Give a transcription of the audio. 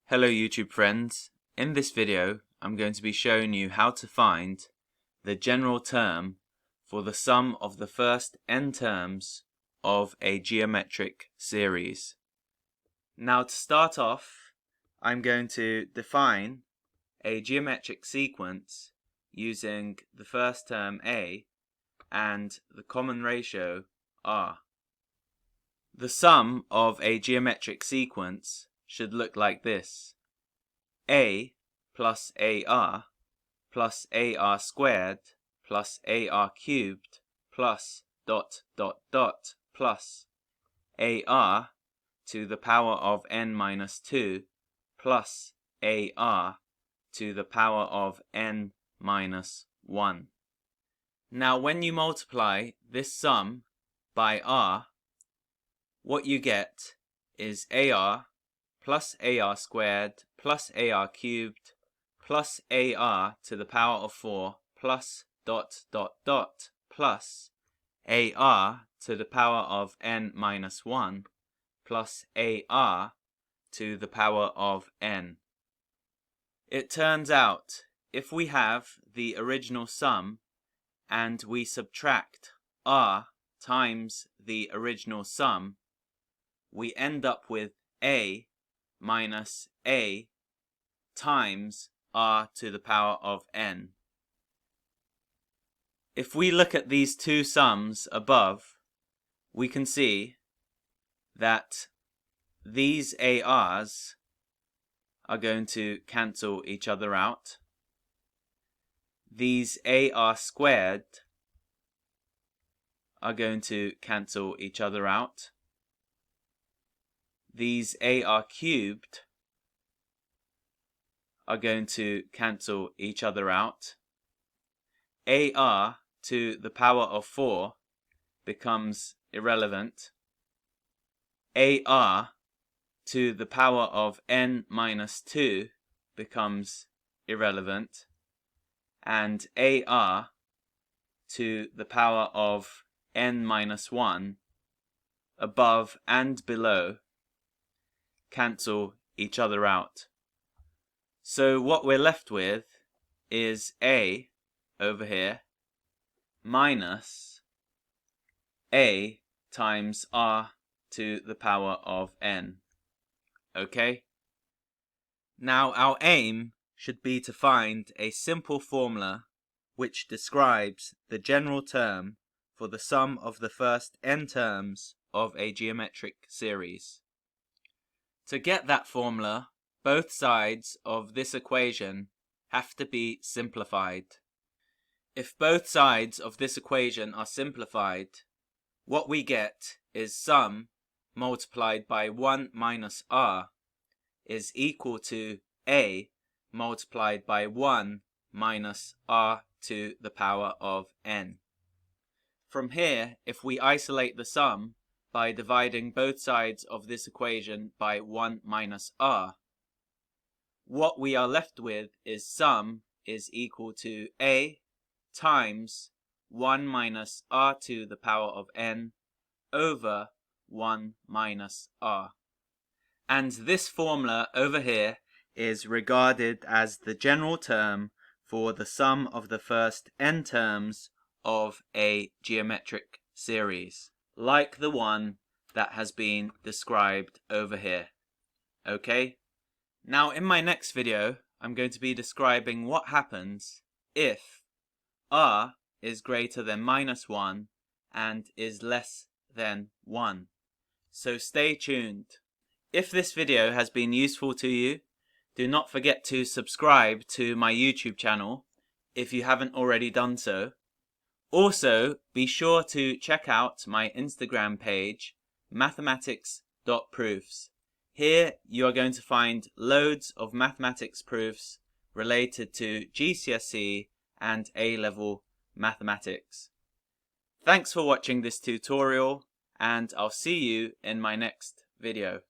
Hello YouTube friends, in this video I'm going to be showing you how to find the general term for the sum of the first n terms of a geometric series. Now to start off, I'm going to define a geometric sequence using the first term a and the common ratio r. The sum of a geometric sequence should look like this: a plus ar plus ar squared plus ar cubed plus dot dot dot plus ar to the power of n minus 2 plus ar to the power of n minus 1. Now when you multiply this sum by r, what you get is ar plus ar squared plus ar cubed plus ar to the power of 4 plus dot dot dot plus ar to the power of n minus 1 plus ar to the power of n. It turns out if we have the original sum and we subtract r times the original sum, we end up with a minus a times r to the power of n. If we look at these two sums above, we can see that these ar's are going to cancel each other out. These ar squared are going to cancel each other out. These ar cubed are going to cancel each other out. Ar to the power of 4 becomes irrelevant. Ar to the power of n minus 2 becomes irrelevant. And ar to the power of n minus 1 above and below cancel each other out. So what we're left with is a over here minus a times r to the power of n. Okay? Now our aim should be to find a simple formula which describes the general term for the sum of the first n terms of a geometric series. To get that formula, both sides of this equation have to be simplified. If both sides of this equation are simplified, what we get is sum multiplied by 1 minus r is equal to a multiplied by 1 minus r to the power of n. From here, if we isolate the sum by dividing both sides of this equation by 1 minus r, what we are left with is sum is equal to a times 1 minus r to the power of n over 1 minus r. And this formula over here is regarded as the general term for the sum of the first n terms of a geometric series, like the one that has been described over here. Okay? Now in my next video, I'm going to be describing what happens if r is greater than minus 1 and is less than 1. So stay tuned. If this video has been useful to you, do not forget to subscribe to my YouTube channel if you haven't already done so. Also, be sure to check out my Instagram page, mathematics.proofs. Here you are going to find loads of mathematics proofs related to GCSE and A-level mathematics. Thanks for watching this tutorial, and I'll see you in my next video.